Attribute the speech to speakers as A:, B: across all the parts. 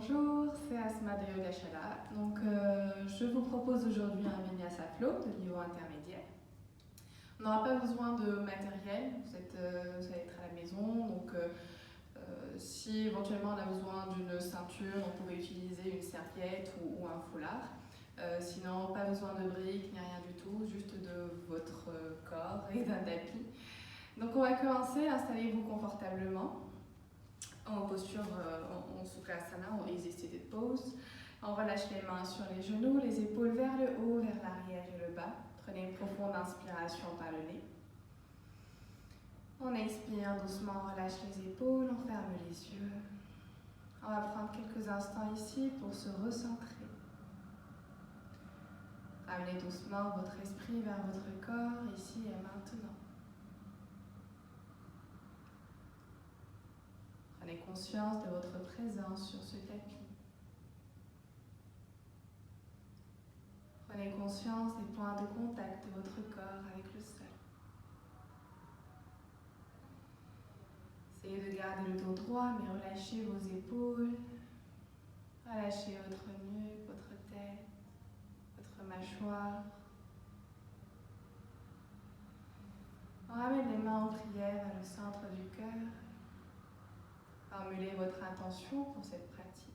A: Bonjour, c'est Asma de Yogashala. Je vous propose aujourd'hui un vinyasa flow de niveau intermédiaire. On n'aura pas besoin de matériel, vous allez être à la maison, si éventuellement on a besoin d'une ceinture, on pourrait utiliser une serviette ou un foulard. Sinon, pas besoin de briques ni rien du tout, juste de votre corps et d'un tapis. Donc on va commencer, installez-vous confortablement. En posture, en Sukhasana, en Easy Seated Pose. On relâche les mains sur les genoux, les épaules vers le haut, vers l'arrière et le bas. Prenez une profonde inspiration par le nez. On expire doucement, on relâche les épaules, on ferme les yeux. On va prendre quelques instants ici pour se recentrer. Ramenez doucement votre esprit vers votre corps, ici et maintenant. Prenez conscience de votre présence sur ce tapis. Prenez conscience des points de contact de votre corps avec le sol. Essayez de garder le dos droit, mais relâchez vos épaules. Relâchez votre nuque, votre tête, votre mâchoire. On ramène les mains en prière vers le centre du cœur. Formulez votre intention pour cette pratique.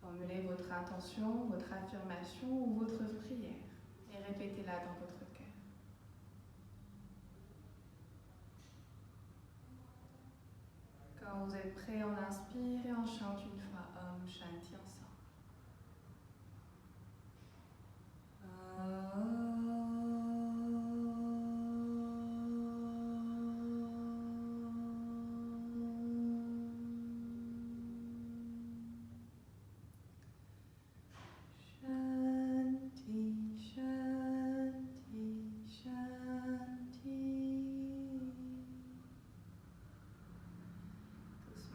A: Formulez votre intention, votre affirmation ou votre prière et répétez-la dans votre cœur. Quand vous êtes prêt, on inspire et on chante une fois Om Shanti ensemble.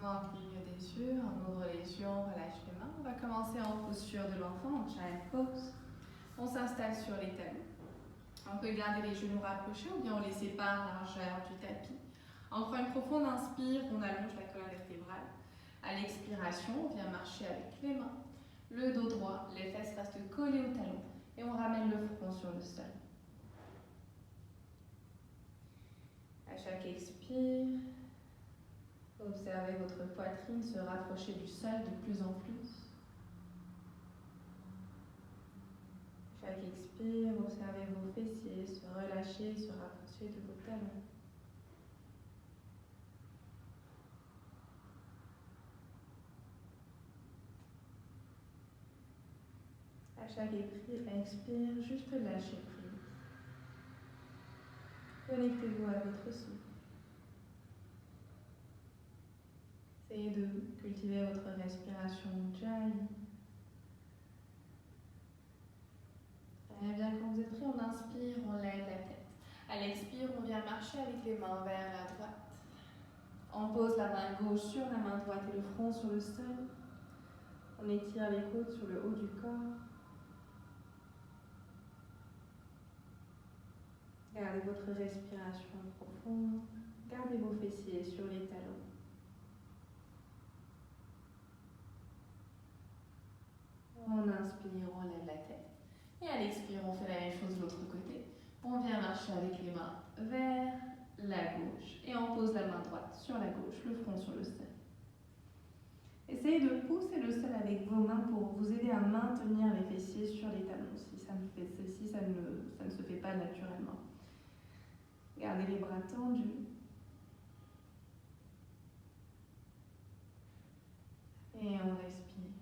A: On cligne des yeux, on ouvre les yeux, on relâche les mains. On va commencer en posture de l'enfant, en child pose. On s'installe sur les talons. On peut garder les genoux rapprochés ou bien on les sépare largeur du tapis. On prend une profonde inspire, on allonge la colonne vertébrale. À l'expiration, on vient marcher avec les mains. Le dos droit, les fesses restent collées au talon et on ramène le front sur le sol. À chaque expire, observez votre poitrine se rapprocher du sol de plus en plus. Chaque expire, observez vos fessiers se relâcher, se rapprocher de vos talons. À chaque expire, juste lâchez prise. Connectez-vous à votre souffle. Essayez de cultiver votre respiration Ujjayi. Et bien, quand vous êtes prêt, on inspire, on lève la tête. À l'expire, on vient marcher avec les mains vers la droite. On pose la main gauche sur la main droite et le front sur le sol. On étire les côtes sur le haut du corps. Gardez votre respiration profonde. Gardez vos fessiers sur les talons. On inspire, on lève la tête. Et à l'expire, on fait la même chose de l'autre côté. On vient marcher avec les mains vers la gauche. Et on pose la main droite sur la gauche, le front sur le sol. Essayez de pousser le sol avec vos mains pour vous aider à maintenir les fessiers sur les talons. Si ça ne se fait pas naturellement. Gardez les bras tendus. Et on respire.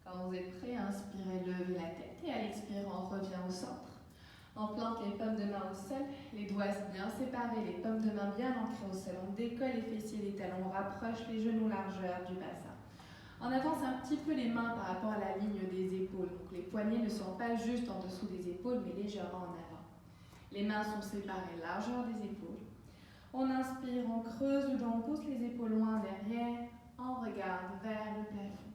A: Quand vous êtes prêt, inspirez, levez la tête. Et à l'expire, on revient au centre. On plante les paumes de main au sol, les doigts bien séparés, les paumes de main bien ancrées au sol. On décolle les fessiers des talons, on rapproche les genoux largeur du bassin. On avance un petit peu les mains par rapport à la ligne des épaules. Donc les poignets ne sont pas juste en dessous des épaules, mais légèrement en avant. Les mains sont séparées, largeur des épaules. On inspire, on creuse le dos, on pousse les épaules loin derrière. On regarde vers le plafond.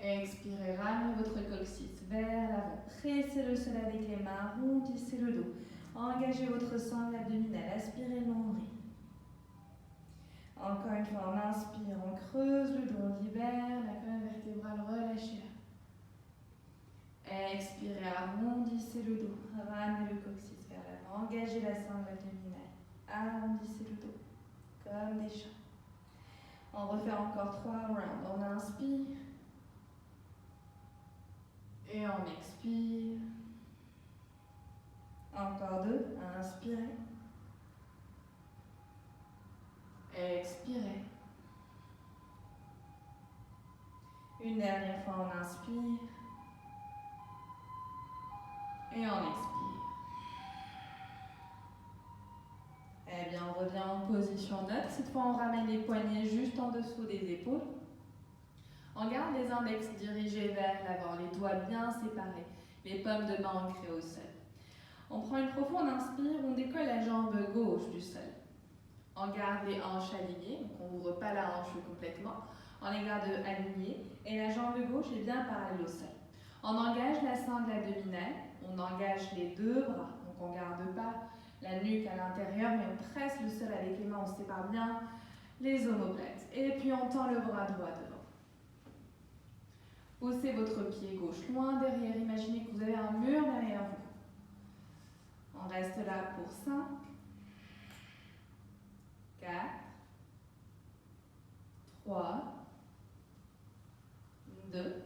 A: Expirez, ramenez votre coccyx vers l'avant. Pressez le sol avec les mains, arrondissez le dos.
B: Engagez votre sangle abdominale, aspirez le nombril. Encore une fois, on inspire, on creuse le dos, on libère la colonne vertébrale, relâchez-la. Expirez, arrondissez le dos, ramenez le coccyx vers l'avant, engagez la sangle abdominale, arrondissez le dos, comme des chats. On refait encore 3 rounds, on inspire, et on expire. Encore 2, inspirez, expirez. Une dernière fois, on inspire. Et on expire. Eh bien, on revient en position neutre. Cette fois, on ramène les poignets juste en dessous des épaules. On garde les index dirigés vers l'avant, les doigts bien séparés, les paumes de main ancrées au sol. On prend une profonde inspire, on décolle la jambe gauche du sol. On garde les hanches alignées, donc on n'ouvre pas la hanche complètement. On les garde alignées et la jambe gauche est bien parallèle au sol. On engage la sangle abdominale, on engage les deux bras, donc on ne garde pas la nuque à l'intérieur, mais on presse le sol avec les mains, on sépare bien les omoplates. Et puis on tend le bras droit devant. Poussez votre pied gauche loin derrière, imaginez que vous avez un mur derrière vous. On reste là pour 5, 4, 3, 2,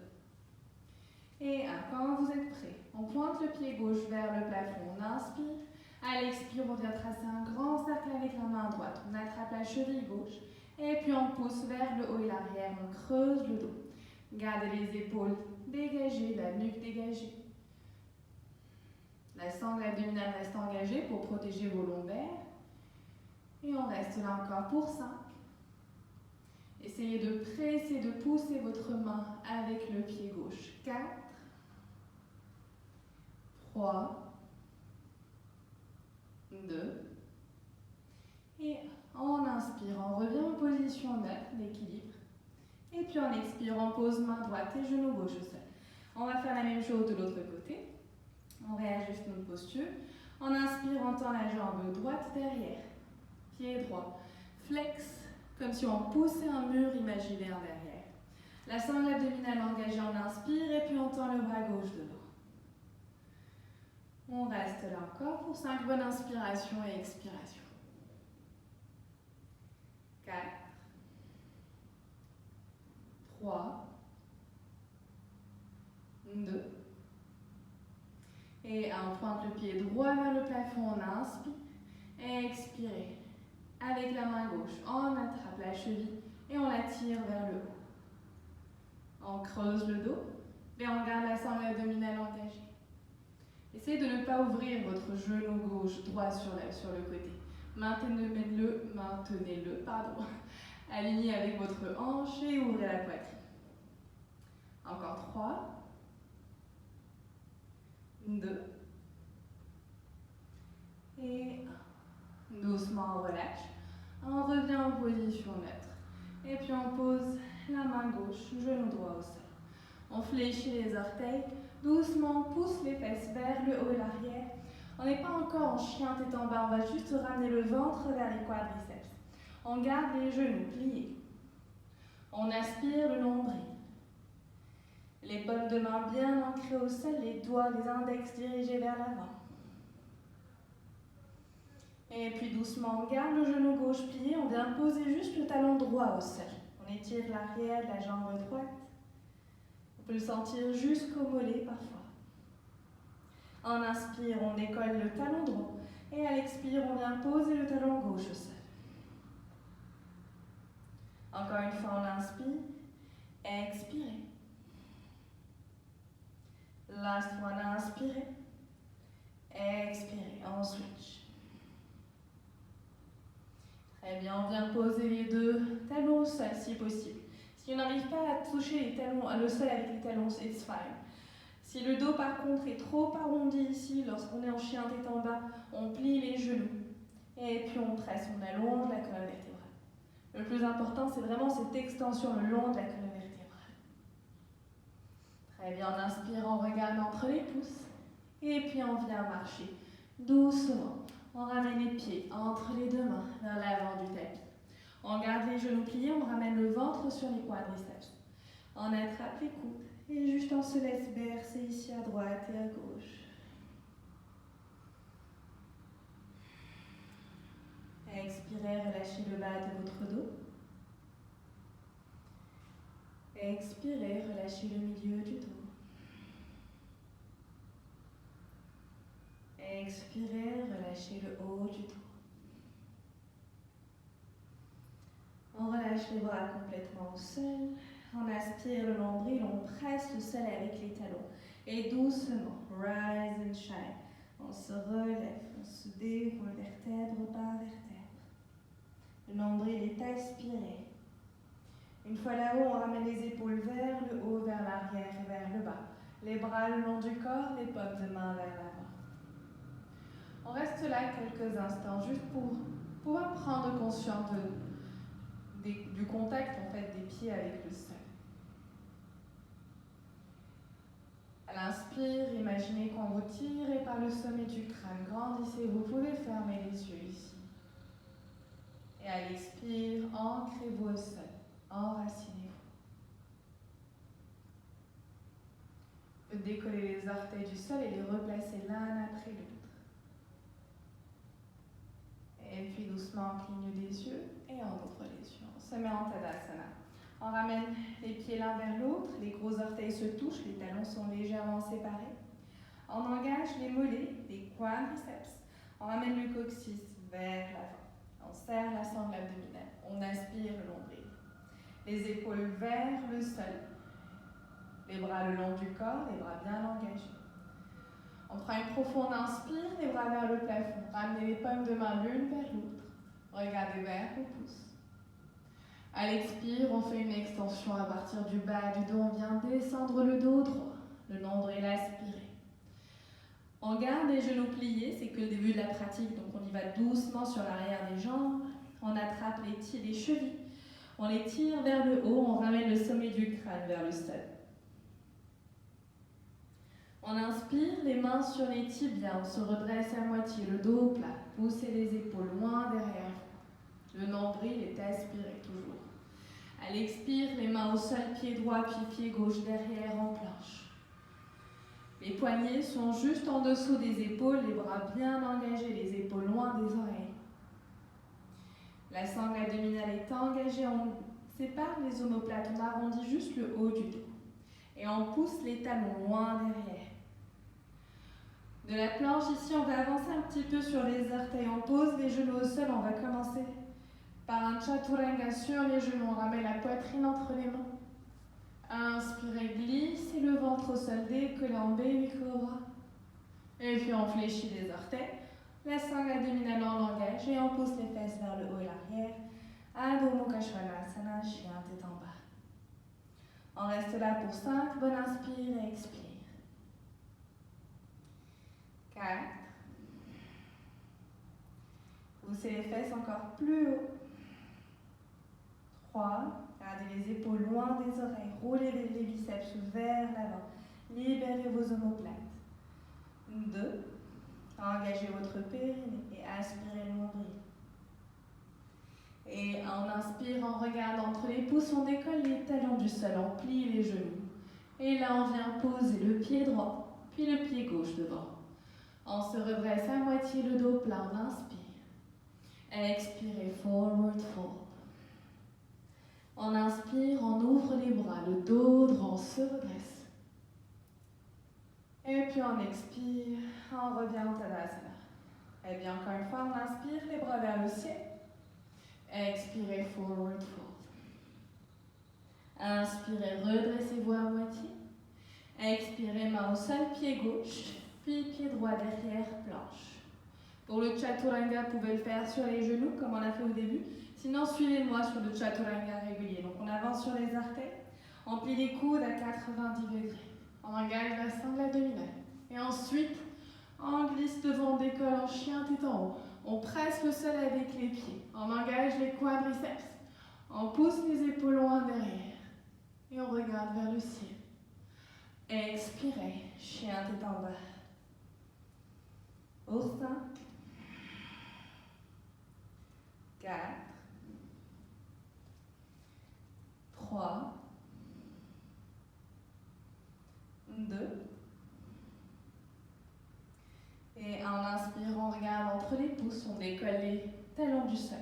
B: et 1. Quand vous êtes prêts, on pointe le pied gauche vers le plafond, on inspire. À l'expire, on vient tracer un grand cercle avec la main droite. On attrape la cheville gauche et puis on pousse vers le haut et l'arrière, on creuse le dos. Gardez les épaules dégagées, la nuque dégagée. La sangle abdominale reste engagée pour protéger vos lombaires. Et on reste là encore pour 5. Essayez de presser, de pousser votre main avec le pied gauche. 4, 3, 2, et on inspire, on revient en position neutre d'équilibre. Et puis on expire, on pose main droite et genou gauche au sol. On va faire la même chose de l'autre côté. On réajuste notre posture. On inspire, on tend la jambe droite derrière. Pied droit. Flex, comme si on poussait un mur imaginaire derrière. La sangle abdominale engagée, on inspire et puis on tend le bras gauche devant. On reste là encore pour 5 bonnes inspirations et expirations. 4, 3, 2, et on pointe le pied droit vers le plafond, on inspire, et expirez. Avec la main gauche, on attrape la cheville et on la tire vers le haut. On creuse le dos et on garde la sangle abdominale engagée. Essayez de ne pas ouvrir votre genou gauche droit sur le côté. Maintenez-le, aligné avec votre hanche et ouvrez la poitrine. Encore 3, 2, et 1. Doucement, on relâche. On revient en position neutre. Et puis on pose la main gauche, genou droit au sol. On fléchit les orteils. Doucement, on pousse les fesses vers le haut et l'arrière. On n'est pas encore en chien tête en bas, on va juste ramener le ventre vers les quadriceps. On garde les genoux pliés. On aspire le nombril. Les paumes de main bien ancrées au sol, les doigts, les index dirigés vers l'avant. Et puis doucement, on garde le genou gauche plié, on vient poser juste le talon droit au sol. On étire l'arrière de la jambe droite. On peut le sentir jusqu'au mollet parfois. En inspire, on décolle le talon droit. Et à l'expire, on vient poser le talon gauche au sol. Encore une fois, on inspire. Expirez. Last one, inspirez. Expirez. On switch. Très bien, on vient poser les deux talons au sol si possible. Si on n'arrive pas à toucher les talons, le sol avec les talons, it's fine. Si le dos par contre est trop arrondi ici, lorsqu'on est en chien tête en bas, on plie les genoux. Et puis on presse, on allonge la colonne vertébrale. Le plus important, c'est vraiment cette extension le long de la colonne vertébrale. Très bien, on inspire, on regarde entre les pouces. Et puis on vient marcher Doucement, on ramène les pieds entre les deux mains vers l'avant du tapis. On garde les genoux pliés, on ramène le ventre sur les quadriceps. On attrape les coudes et juste on se laisse bercer ici à droite et à gauche. Expirez, relâchez le bas de votre dos. Expirez, relâchez le milieu du dos. Expirez, relâchez le haut du dos. On relâche les bras complètement au sol. On aspire le nombril, on presse le sol avec les talons. Et doucement, rise and shine. On se relève, on se déroule vertèbre par vertèbre. Le nombril est aspiré. Une fois là-haut, on ramène les épaules vers le haut, vers l'arrière et vers le bas. Les bras le long du corps, les paumes de main vers l'avant. On reste là quelques instants, juste pour pouvoir prendre conscience du contact en fait, des pieds avec le sol. À l'inspire, imaginez qu'on vous tire par le sommet du crâne. Grandissez, vous pouvez fermer les yeux ici. Et à l'expire, ancrez-vous au sol. Enracinez-vous. Vous décollez les orteils du sol et les replacez l'un après l'autre. Et puis doucement, on cligne des yeux et on ouvre les yeux. On se met en Tadasana. On ramène les pieds l'un vers l'autre, les gros orteils se touchent, les talons sont légèrement séparés. On engage les mollets, les quadriceps. On ramène le coccyx vers l'avant. On serre la sangle abdominale. On aspire le nombril. Les épaules vers le sol. Les bras le long du corps, les bras bien engagés. On prend une profonde inspire, les bras vers le plafond. Ramenez les paumes de main l'une vers l'autre. Regardez vers vos pouces. À l'expire, on fait une extension à partir du bas du dos. On vient descendre le dos droit, le nombril aspiré. On garde les genoux pliés, c'est que le début de la pratique, donc on y va doucement sur l'arrière des jambes. On attrape les chevilles, on les tire vers le haut, on ramène le sommet du crâne vers le sol. On inspire, les mains sur les tibias, on se redresse à moitié, le dos plat, poussez les épaules loin derrière vous. Le nombril est aspiré toujours. À l'expire, les mains au sol, pied droit puis pied gauche derrière en planche. Les poignets sont juste en dessous des épaules, les bras bien engagés, les épaules loin des oreilles. La sangle abdominale est engagée, on sépare les omoplates, on arrondit juste le haut du dos. Et on pousse les talons loin derrière. De la planche ici, on va avancer un petit peu sur les orteils, on pose les genoux au sol, on va commencer par un chaturanga sur les genoux, on ramène la poitrine entre les mains. Inspirez, glissez le ventre au sol, décollez en baby cobra. Et puis on fléchit les orteils. La sangle abdominale en langage et on pousse les fesses vers le haut et l'arrière. Adho Mukha Svanasana, chien tête en bas. On reste là pour 5, bonne inspire et expire. 4. Poussez les fesses encore plus haut. 3. Gardez les épaules loin des oreilles. Roulez les biceps vers l'avant. Libérez vos omoplates. 2. Engagez votre périnée et aspirez le nombril. Et on inspire, on regarde entre les pouces, on décolle les talons du sol, on plie les genoux. Et là, on vient poser le pied droit, puis le pied gauche devant. On se redresse à moitié, le dos plat, on inspire. Expirez, forward fold. On inspire, on ouvre les bras, le dos droit, on se redresse. Et puis on expire, on revient au Tadasana. Et bien encore une fois, on inspire, les bras vers le ciel. Expirez, forward fold. Inspirez, redressez-vous à moitié. Expirez, main au sol, pied gauche, puis pied droit derrière, planche. Pour le chaturanga, vous pouvez le faire sur les genoux, comme on a fait au début. Sinon, suivez-moi sur le chaturanga régulier. Donc on avance sur les orteils, on plie les coudes à 90 degrés. On engage la sangle abdominale. Et ensuite, on glisse devant, on décolle en chien tête en haut. On presse le sol avec les pieds. On engage les quadriceps. On pousse les épaules loin derrière. Et on regarde vers le ciel. Expirez, chien tête en bas. Oursin. 4, 3, 2. Et en inspirant, on regarde entre les pouces, on décolle les talons du sol.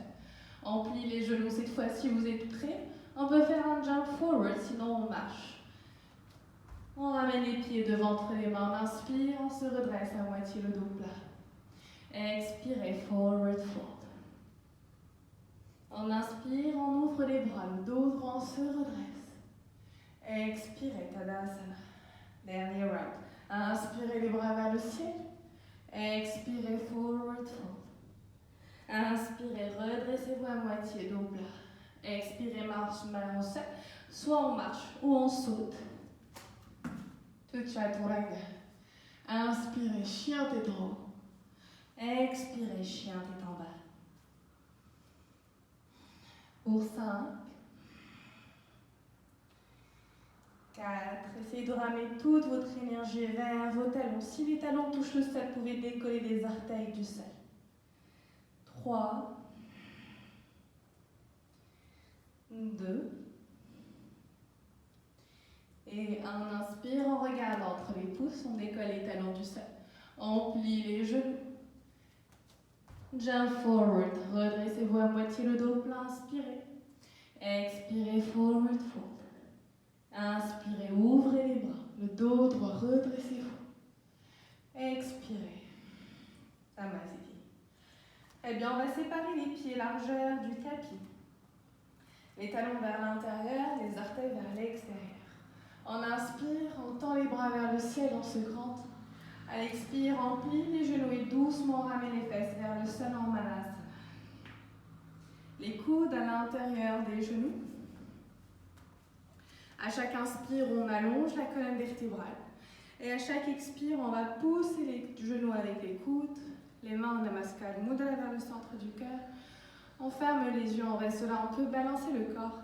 B: On plie les genoux cette fois-ci, vous êtes prêts? On peut faire un jump forward, sinon on marche. On ramène les pieds devant entre les mains, on inspire, on se redresse à moitié le dos plat. Expirez, forward fold. On inspire, on ouvre les bras, le dos droit, on se redresse. Expirez, Tadasana. Dernier round. Inspirez les bras vers le ciel. Expirez, forward fold. Inspirez, redressez-vous à moitié, dos plat. Expirez, marche, main au sol. Soit on marche ou on saute. Toute chaturanga. Inspirez, chien tête en haut. Expirez, chien tête en bas. Pour 5, 4, essayez de ramener toute votre énergie vers vos talons. Si les talons touchent le sol, vous pouvez décoller les orteils du sol. 3, 2, et en inspire, on regarde entre les pouces, on décolle les talons du sol. On plie les genoux. Jump forward, redressez-vous à moitié le dos plein, inspirez. Expirez, forward fold. Inspirez, ouvrez les bras, le dos droit, redressez-vous. Expirez. Samasthiti. Eh bien, on va séparer les pieds largeur du tapis. Les talons vers l'intérieur, les orteils vers l'extérieur. On inspire, on tend les bras vers le ciel, on se grandit. À l'expire, on plie les genoux et doucement on ramène les fesses vers le sol en Manasana. Les coudes à l'intérieur des genoux. À chaque inspire, on allonge la colonne vertébrale. Et à chaque expire, on va pousser les genoux avec les coudes, les mains en Namaskar Mudra vers le centre du cœur. On ferme les yeux, on reste là, on peut balancer le corps.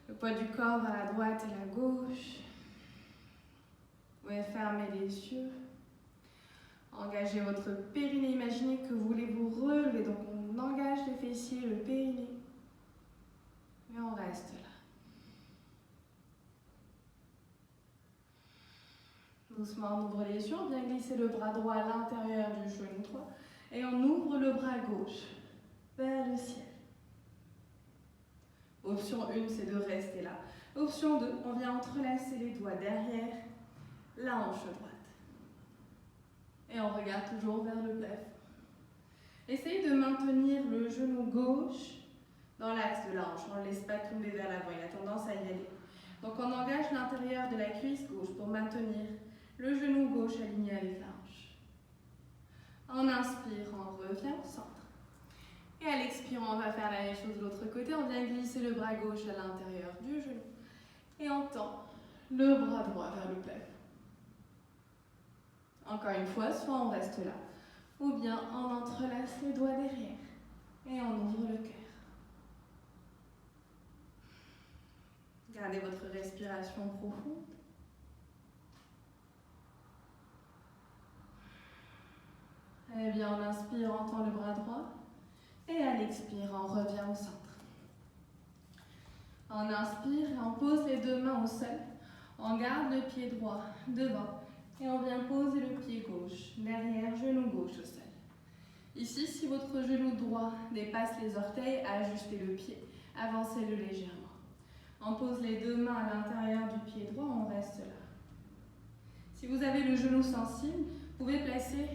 B: Le poids du corps vers la droite et la gauche. Vous pouvez fermer les yeux. Engagez votre périnée. Imaginez que vous voulez vous relever. Donc on engage les fessiers, le périnée. Et on reste là. Doucement, on ouvre les yeux. On vient glisser le bras droit à l'intérieur du genou droit. Et on ouvre le bras gauche vers le ciel. Option 1, c'est de rester là. Option 2, on vient entrelacer les doigts derrière la hanche droite. Et on regarde toujours vers le plafond. Essayez de maintenir le genou gauche dans l'axe de la hanche. On ne laisse pas tomber vers l'avant, il a tendance à y aller. Donc on engage l'intérieur de la cuisse gauche pour maintenir le genou gauche aligné avec la hanche. En inspire, on revient au centre. Et à l'expirant, on va faire la même chose de l'autre côté. On vient glisser le bras gauche à l'intérieur du genou. Et on tend le bras droit vers le plafond. Encore une fois, soit on reste là, ou bien on entrelace les doigts derrière et on ouvre le cœur. Gardez votre respiration profonde. Eh bien, on inspire, on tend le bras droit. Et à l'expire, on revient au centre. On inspire et on pose les deux mains au sol. On garde le pied droit devant. Et on vient poser le pied gauche, derrière, genou gauche au sol. Ici, si votre genou droit dépasse les orteils, ajustez le pied, avancez-le légèrement. On pose les deux mains à l'intérieur du pied droit, on reste là. Si vous avez le genou sensible, vous pouvez placer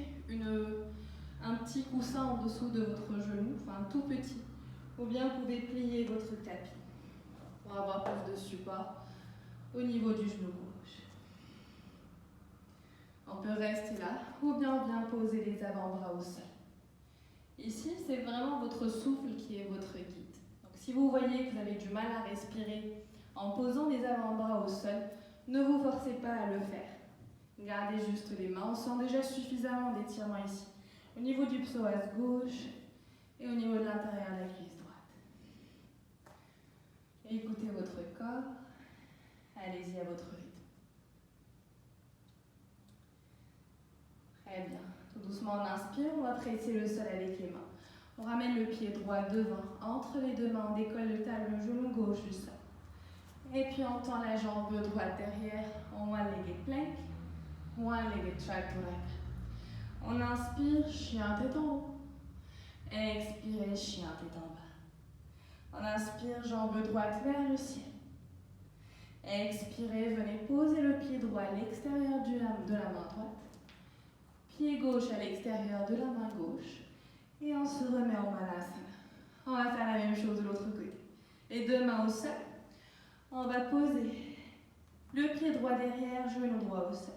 B: un petit coussin en dessous de votre genou, enfin tout petit. Ou bien vous pouvez plier votre tapis pour avoir plus de support au niveau du genou gauche. On peut rester là, ou bien on vient poser les avant-bras au sol. Ici, c'est vraiment votre souffle qui est votre guide. Donc, si vous voyez que vous avez du mal à respirer en posant les avant-bras au sol, ne vous forcez pas à le faire. Gardez juste les mains. On sent déjà suffisamment d'étirement ici. Au niveau du psoas gauche et au niveau de l'intérieur de la cuisse droite. Écoutez votre corps. Allez-y à votre rythme. Très bien. Tout doucement, on inspire, on va presser le sol avec les mains. On ramène le pied droit devant, entre les deux mains, on décolle le talon, le genou gauche du sol. Et puis on tend la jambe droite derrière en one-legged plank, one-legged chaturanga. On inspire, chien tête en haut. Expirez, chien tête en bas. On inspire, jambe droite vers le ciel. Expirez, venez poser le pied droit à l'extérieur de la main droite. Pied gauche à l'extérieur de la main gauche. Et on se remet en Malasana. On va faire la même chose de l'autre côté. Les deux mains au sol. On va poser le pied droit derrière, genou droit au sol.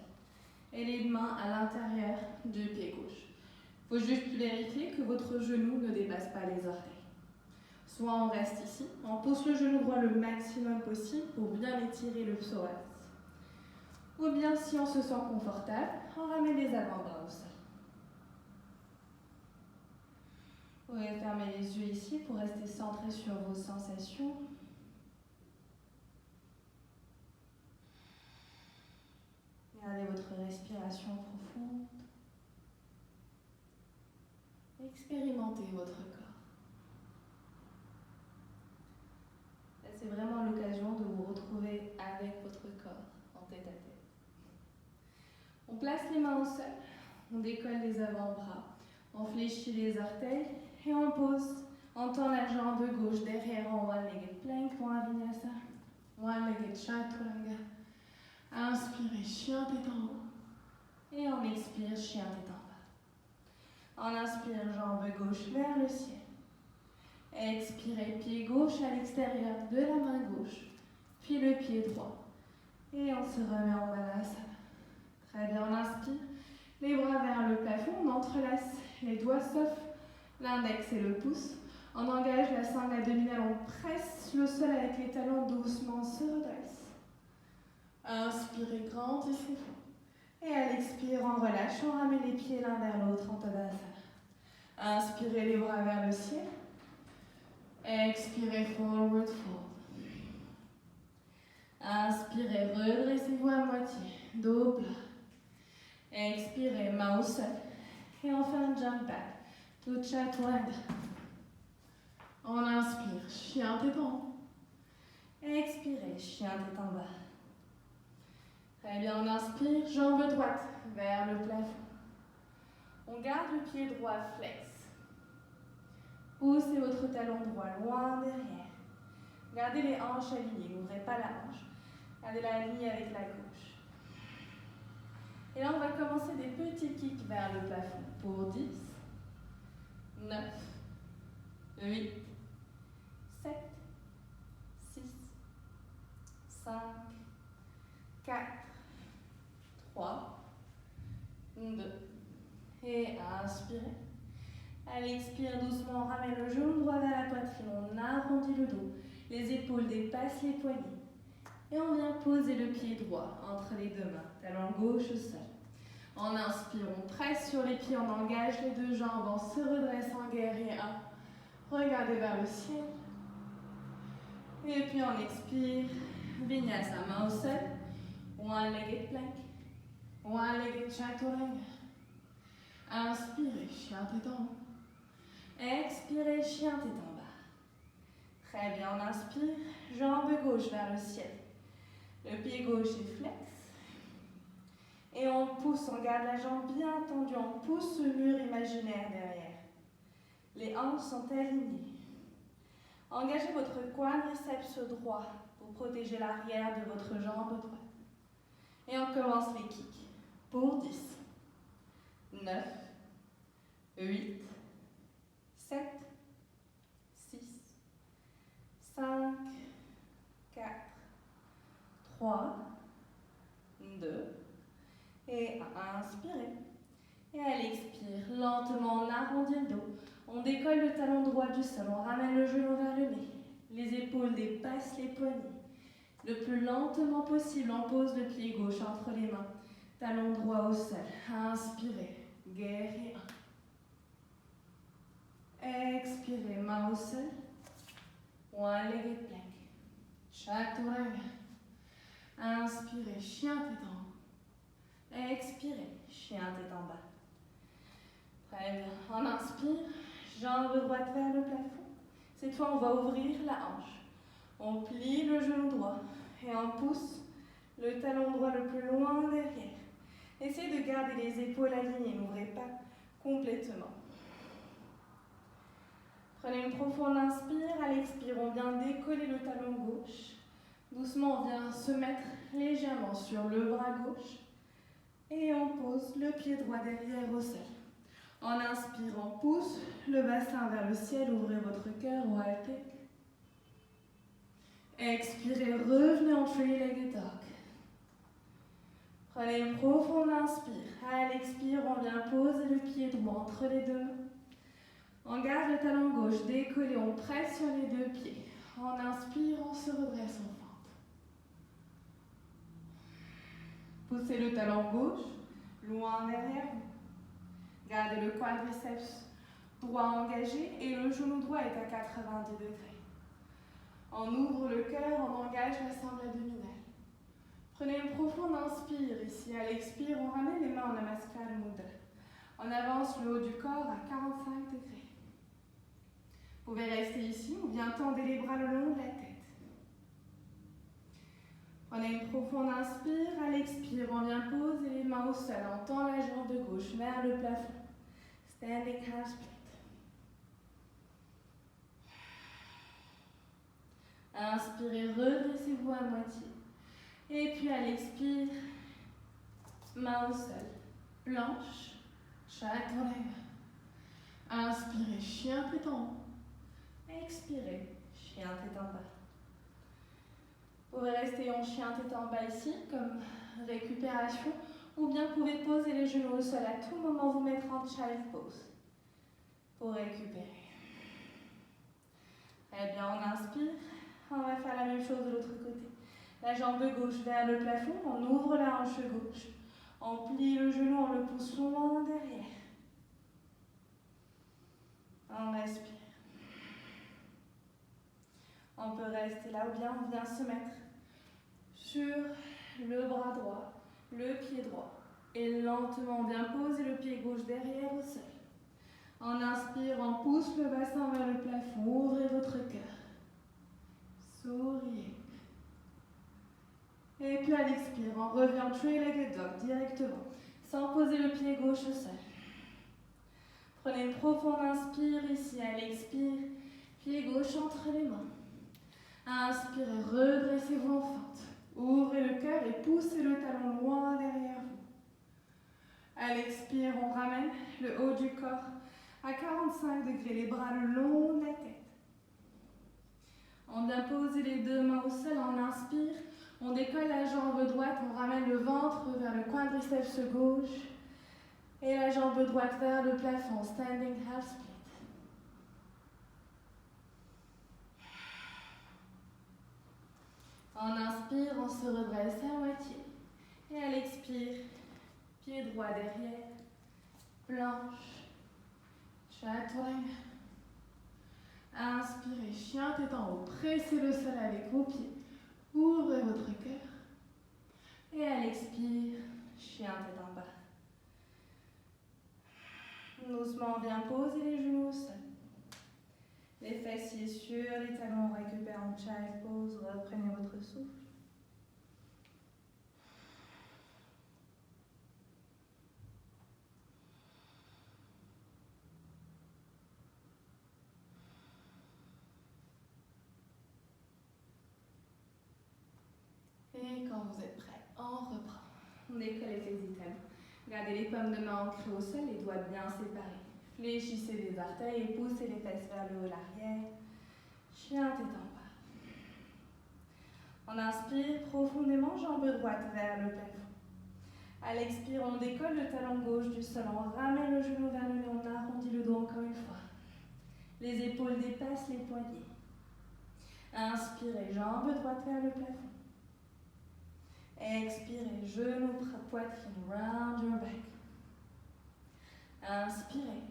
B: Et les mains à l'intérieur du pied gauche. Il faut juste vérifier que votre genou ne dépasse pas les orteils. Soit on reste ici, on pousse le genou droit le maximum possible pour bien étirer le psoas. Ou bien si on se sent confortable, on ramène les avant-bras au sol. Vous pouvez fermer les yeux ici pour rester centré sur vos sensations. Gardez votre respiration profonde. Expérimentez votre corps. Là, c'est vraiment l'occasion de vous retrouver avec votre corps en tête à tête. On place les mains au sol, on décolle les avant-bras, on fléchit les orteils et on pose. On tend la jambe gauche derrière en one-legged plank pour un vinyasa. One-legged chaturanga. Inspirez, chien tête en haut. Et on expire, chien tête en bas. On inspire, jambe gauche vers le ciel. Expirez, pied gauche à l'extérieur de la main gauche. Puis le pied droit. Et on se remet en Malasana. Très bien, on inspire. Les bras vers le plafond, on entrelace les doigts sauf l'index et le pouce. On engage la sangle abdominale, on presse le sol avec les talons doucement, on se redresse. Inspirez, grandissez-vous. Et à l'expire, on relâche, on ramène les pieds l'un vers l'autre en Tadasana. Inspirez les bras vers le ciel. Expirez, forward fold. Inspirez, redressez-vous à moitié, dos plat. Expirez, main au sol. Et on fait un jump back to chaturanga. On inspire, chien tête en haut. Expirez, chien tête en bas. Très bien, on inspire, jambe droite vers le plafond. On garde le pied droit flex. Poussez votre talon droit loin derrière. Gardez les hanches alignées, n'ouvrez pas la hanche. Gardez-la alignée avec la gauche. Et là, on va commencer des petits kicks vers le plafond pour 10, 9, 8, 7, 6, 5, 4, 3, 2, et inspirez. À l'expire, doucement, on ramène le genou droit vers la poitrine, on arrondit le dos, les épaules dépassent les poignets. Et on vient poser le pied droit entre les deux mains, talon gauche au sol. On inspire, on presse sur les pieds, on engage les deux jambes, on se redresse en guerrier 1. Regardez vers le ciel. Et puis on expire, vinyasa, main au sol, one-legged plank, one-legged chaturanga. Inspirez, chien tête en haut. Expirez, chien tête en bas. Très bien, on inspire, jambe gauche vers le ciel. Le pied gauche est flex. Et on pousse, on garde la jambe bien tendue, on pousse ce mur imaginaire derrière. Les hanches sont alignées. Engagez votre quadriceps droit pour protéger l'arrière de votre jambe droite. Et on commence les kicks pour 10, 9, 8, 7, 6, 5, 4, 3, 2, et inspirez. Et à l'expire, lentement, on arrondit le dos. On décolle le talon droit du sol, on ramène le genou vers le nez. Les épaules dépassent les poignets. Le plus lentement possible, on pose le pied gauche entre les mains. Talon droit au sol. Inspirez, guerrier 1. Expirez, main au sol. One-legged plank. Chaturanga. Inspirez, chien tête en haut. Expirez, chien tête en bas. Très bien. On inspire, jambe droite vers le plafond. Cette fois, on va ouvrir la hanche. On plie le genou droit et on pousse le talon droit le plus loin derrière. Essayez de garder les épaules alignées, n'ouvrez pas complètement. Prenez une profonde inspire, à l'expire, on vient décoller le talon gauche. Doucement, on vient se mettre légèrement sur le bras gauche et on pose le pied droit derrière au sol. En inspirant, pousse le bassin vers le ciel, ouvrez votre cœur au halté. Expirez, revenez en three-legged dog. Prenez une profonde inspire. À l'expire, on vient poser le pied droit entre les deux mains. On garde le talon gauche décollé, on presse sur les deux pieds. En inspire, on se redresse en fente. Poussez le talon gauche loin derrière vous. Gardez le quadriceps droit engagé et le genou droit est à 90 degrés. On ouvre le cœur, on engage la sangle abdominale. Prenez une profonde inspire ici. À l'expire, on ramène les mains en Namaskar Mudra. On avance le haut du corps à 45 degrés. Vous pouvez rester ici ou bien tendez les bras le long de la tête. Prenez une profonde inspire. À l'expire, on vient poser les mains au sol. On tend la jambe gauche vers le plafond. Standing half split. Inspirez, redressez-vous à moitié. Et puis à l'expire, main au sol. Planche, chaturanga. Inspirez, chien tête en haut. Expirez, chien tête en bas. Vous pouvez rester en chien tête en bas ici, comme récupération, ou bien vous pouvez poser les genoux au sol à tout moment, vous mettre en child pose pour récupérer. Très bien, on inspire. On va faire la même chose de l'autre côté. La jambe gauche vers le plafond, on ouvre la hanche gauche. On plie le genou, on le pousse loin derrière. On respire. On peut rester là ou bien on vient se mettre sur le bras droit, le pied droit. Et lentement, on vient poser le pied gauche derrière au sol. En inspirant, on pousse le bassin vers le plafond. Ouvrez votre cœur. Souriez. Et puis à l'expire, on revient en three-legged dog directement, sans poser le pied gauche au sol. Prenez une profonde inspire ici, à l'expire, pied gauche entre les mains. Inspirez, redressez-vous en fente. Ouvrez le cœur et poussez le talon loin derrière vous. À l'expire, on ramène le haut du corps à 45 degrés, les bras le long de la tête. On vient poser les deux mains au sol, on inspire. On décolle la jambe droite, on ramène le ventre vers le quadriceps gauche et la jambe droite vers le plafond, standing half split. On inspire, on se redresse à moitié. Et à l'expire, pied droit derrière, planche, chaturanga. Inspirez, chien tête en haut, pressez le sol avec vos pieds. Ouvrez votre cœur. Et à l'expire, chien tête en bas. Doucement, on vient poser les genoux au sol. Les fessiers sur les talons, récupérez en child pose, reprenez votre souffle. Et quand vous êtes prêts, on reprend. On décolle les items. Gardez les pommes de main ancrées au sol, les doigts bien séparés. Fléchissez les orteils et poussez les fesses vers le haut, l'arrière. Chien tête en bas. On inspire profondément, jambe droite vers le plafond. À l'expire, on décolle le talon gauche du sol, on ramène le genou vers le nez, on arrondit le dos encore une fois. Les épaules dépassent les poignets. Inspirez, jambe droite vers le plafond. Expirez, genou, poitrine, round your back. Inspirez.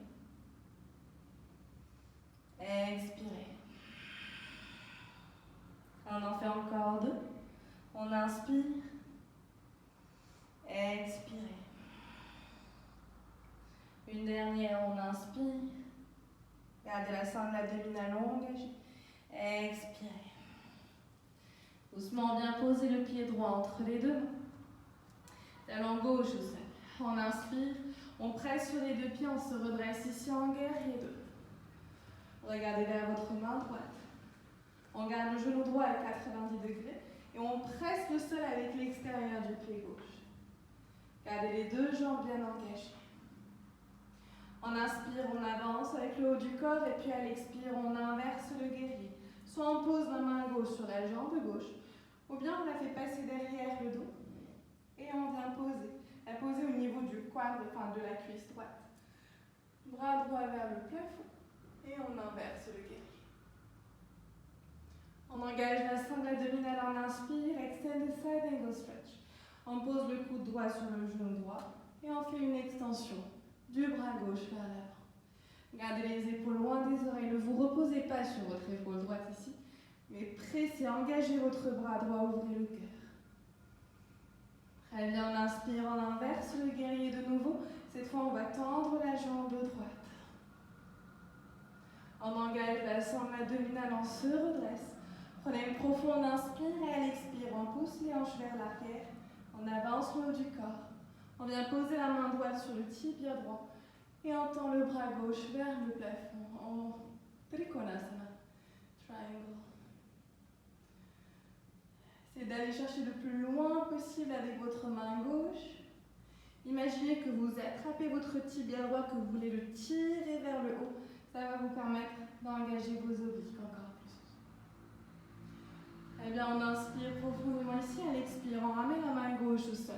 B: Expirez. On en fait encore deux. On inspire. Expirez. Une dernière, on Gardez la sangle abdominale engagée. Expirez. Doucement, bien poser le pied droit entre les deux mains. Talon gauche au sol. On inspire, on presse sur les deux pieds, on se redresse ici en guerrier 2. Regardez vers votre main droite. On garde le genou droit à 90 degrés et on presse le sol avec l'extérieur du pied gauche. Gardez les deux jambes bien engagées. On inspire, on avance avec le haut du corps et puis à l'expire, on inverse le guerrier. Soit on pose la main gauche sur la jambe gauche, ou bien on la fait passer derrière le dos et on vient poser. La poser au niveau du quadre, enfin de la cuisse droite. Bras droit vers le plafond et on inverse le guerrier. On engage la sangle abdominale, on inspire, extend the side angle stretch. On pose le coude droit sur le genou droit et on fait une extension du bras gauche vers l'avant. Gardez les épaules loin des oreilles, ne vous reposez pas sur votre épaule droite ici, mais pressez, engagez votre bras droit, ouvrez le cœur. Très bien, on inspire, on inverse le guerrier de nouveau. Cette fois, on va tendre la jambe droite. On engage la sangle abdominale, on se redresse. Prenez une profonde inspire et à l'expire, on pousse les hanches vers l'arrière. On avance le haut du corps. On vient poser la main droite sur le tibia droit et on tend le bras gauche vers le plafond en Trikonasana, triangle. Essayez d'aller chercher le plus loin possible avec votre main gauche. Imaginez que vous attrapez votre tibia droit, que vous voulez le tirer vers le haut. Ça va vous permettre d'engager vos obliques encore plus. Eh bien, on inspire profondément ici, à l'expire, on ramène la main gauche au sol.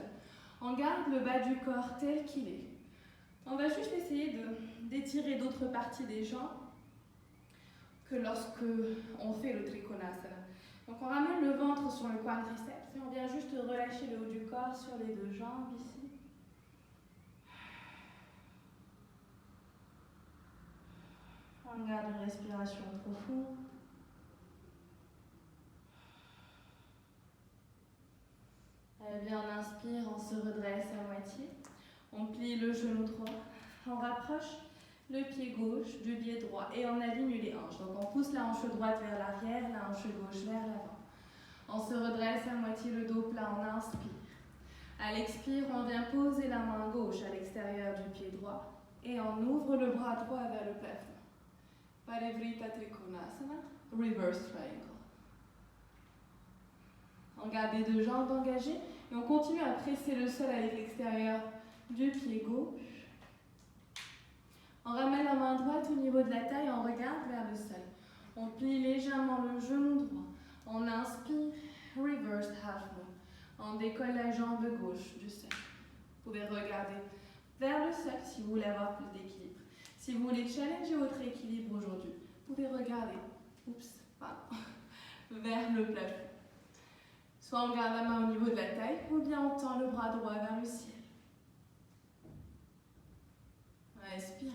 B: On garde le bas du corps tel qu'il est. On va juste essayer d'étirer d'autres parties des jambes que lorsque on fait le Trikonasana. Donc on ramène le ventre sur le quadriceps et on vient juste relâcher le haut du corps sur les deux jambes ici. On garde une respiration profonde. Eh bien, on inspire, on se redresse à moitié. On plie le genou droit. On rapproche le pied gauche du pied droit et on aligne les hanches. Donc on pousse la hanche droite vers l'arrière, la hanche gauche vers l'avant. On se redresse à moitié, le dos plat, on inspire. À l'expire, on vient poser la main gauche à l'extérieur du pied droit et on ouvre le bras droit vers le plafond. Parivrita Trikonasana, reverse triangle. On garde les deux jambes engagées et on continue à presser le sol avec l'extérieur du pied gauche. On ramène la main droite au niveau de la taille, on regarde vers le sol. On plie légèrement le genou droit. On inspire, reverse half moon. On décolle la jambe gauche du sol. Vous pouvez regarder vers le sol si vous voulez avoir plus d'équilibre. Si vous voulez challenger votre équilibre aujourd'hui, vous pouvez regarder vers le plafond. Soit on garde la main au niveau de la taille, ou bien on tend le bras droit vers le ciel. Respirez.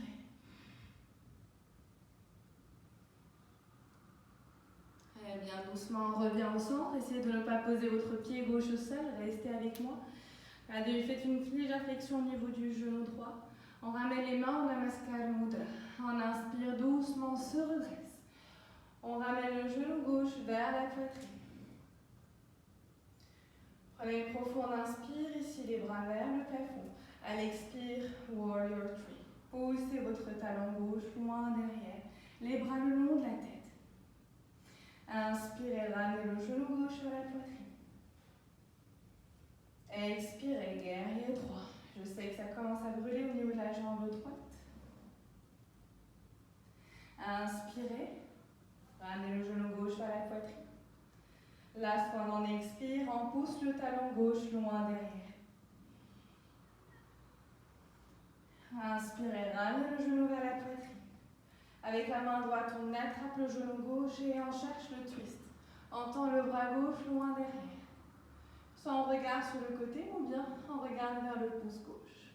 B: Très bien, doucement, on revient au centre. Essayez de ne pas poser votre pied gauche au sol. Restez avec moi. Faites une légère flexion au niveau du genou droit. On ramène les mains en Namaskar Mudra. On inspire doucement, on se redresse. On ramène le genou gauche vers la poitrine. Prenez une profonde inspire, ici les bras vers le plafond. À l'expire, Warrior Tree. Poussez votre talon gauche loin derrière, les bras le long de la tête. Inspirez, ramenez le genou gauche sur la poitrine. Expirez, guerrier droit. Je sais que ça commence à brûler au niveau de la jambe droite. Inspirez, ramenez le genou gauche vers la poitrine. Last one, on expire, on pousse le talon gauche loin derrière. Inspirez, ramenez le genou vers la poitrine. Avec la main droite, on attrape le genou gauche et on cherche le twist. On tend le bras gauche loin derrière. Soit on regarde sur le côté ou bien on regarde vers le pouce gauche.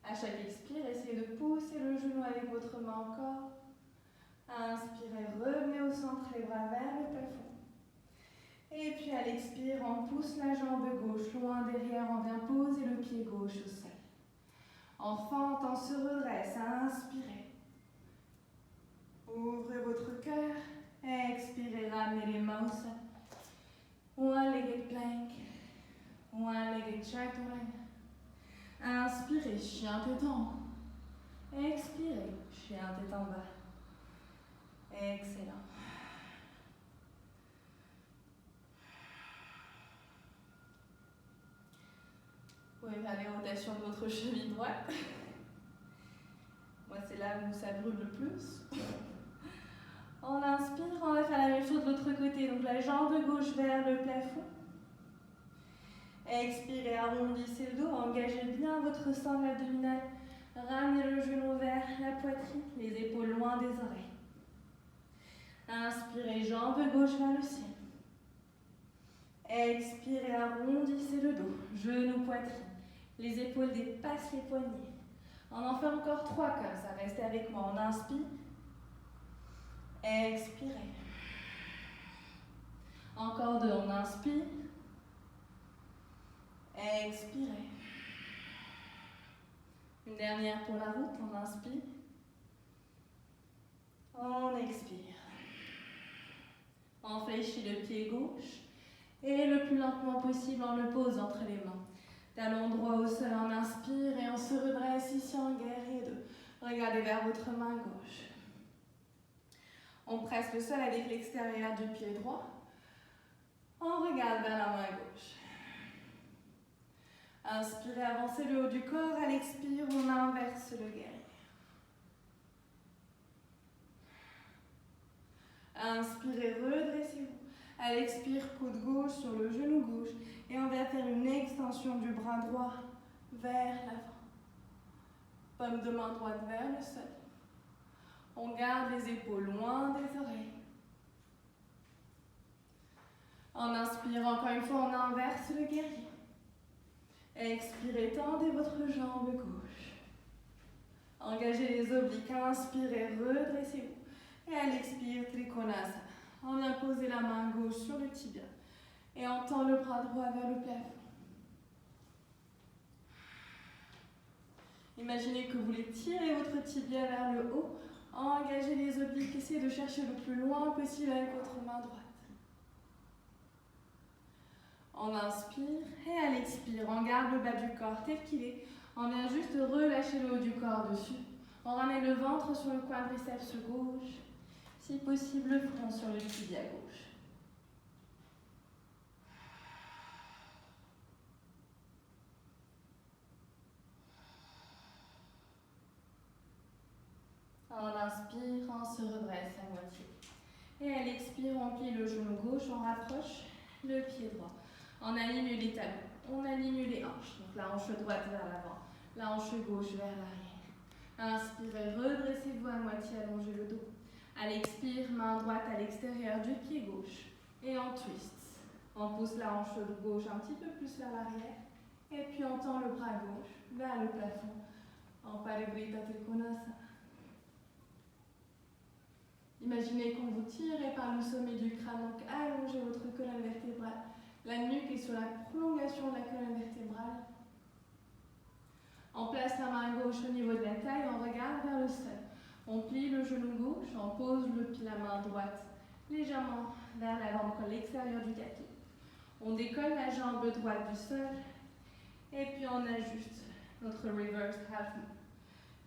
B: À chaque expire, essayez de pousser le genou avec votre main encore. Inspirez, revenez au centre, les bras vers le plafond. Et puis à l'expire, on pousse la jambe gauche loin derrière, on vient poser le pied gauche au sol. En fente, on se redresse. Inspirez. Ouvrez votre cœur. Expirez, ramenez les mains au sol. One-legged plank. One-legged chaturanga. Inspirez, chien tête en haut. Expirez, chien tête en bas. Excellent. Vous pouvez faire les rotations de votre cheville droite. Moi, c'est là où ça brûle le plus. On inspire, on va faire la même chose de l'autre côté. Donc la jambe gauche vers le plafond. Expirez, arrondissez le dos, engagez bien votre sangle abdominale. Ramenez le genou vers la poitrine, les épaules loin des oreilles. Inspirez, jambe gauche vers le ciel. Expirez, arrondissez le dos, genou, poitrine. Les épaules dépassent les poignets. On en fait encore 3 comme ça. Restez avec moi. On inspire. Expirez. Encore 2. On inspire. Expirez. Une dernière pour la route. On inspire. On expire. On fléchit le pied gauche. Et le plus lentement possible, on le pose entre les mains. Talon droit au sol, on inspire et on se redresse ici en guerrier 2. Regardez vers votre main gauche. On presse le sol avec l'extérieur du pied droit. On regarde vers la main gauche. Inspirez, avancez le haut du corps. À l'expire, on inverse le guerrier. Inspirez, redressez-vous. À l'expire, coude gauche sur le genou gauche. Et on va faire une extension du bras droit vers l'avant. Paume de main droite vers le sol. On garde les épaules loin des oreilles. En inspirant, encore une fois, on inverse le guerrier. Expirez, tendez votre jambe gauche. Engagez les obliques. Inspirez, redressez-vous. Et à l'expire, Trikonasana. On vient poser la main gauche sur le tibia. Et on tend le bras droit vers le plafond. Imaginez que vous voulez tirer votre tibia vers le haut. Engagez les obliques. Essayez de chercher le plus loin possible avec votre main droite. On inspire et à l'expire, on garde le bas du corps tel qu'il est. On vient juste relâcher le haut du corps dessus. On ramène le ventre sur le quadriceps gauche. Si possible, le front sur le tibia gauche. On inspire, on se redresse à moitié. Et à l'expire, on plie le genou gauche, on rapproche le pied droit. On aligne les talons, on aligne les hanches. Donc la hanche droite vers l'avant, la hanche gauche vers l'arrière. Inspirez, redressez-vous à moitié, allongez le dos. À l'expire, main droite à l'extérieur du pied gauche. Et on twist. On pousse la hanche gauche un petit peu plus vers l'arrière. Et puis on tend le bras gauche vers le plafond. En Parivrita Trikonasana. Imaginez qu'on vous tire par le sommet du crâne, donc allongez votre colonne vertébrale. La nuque est sur la prolongation de la colonne vertébrale. On place la main gauche au niveau de la taille, on regarde vers le sol. On plie le genou gauche, on pose la main droite légèrement vers l'avant, donc l'extérieur du tapis. On décolle la jambe droite du sol et puis on ajuste notre reverse half moon.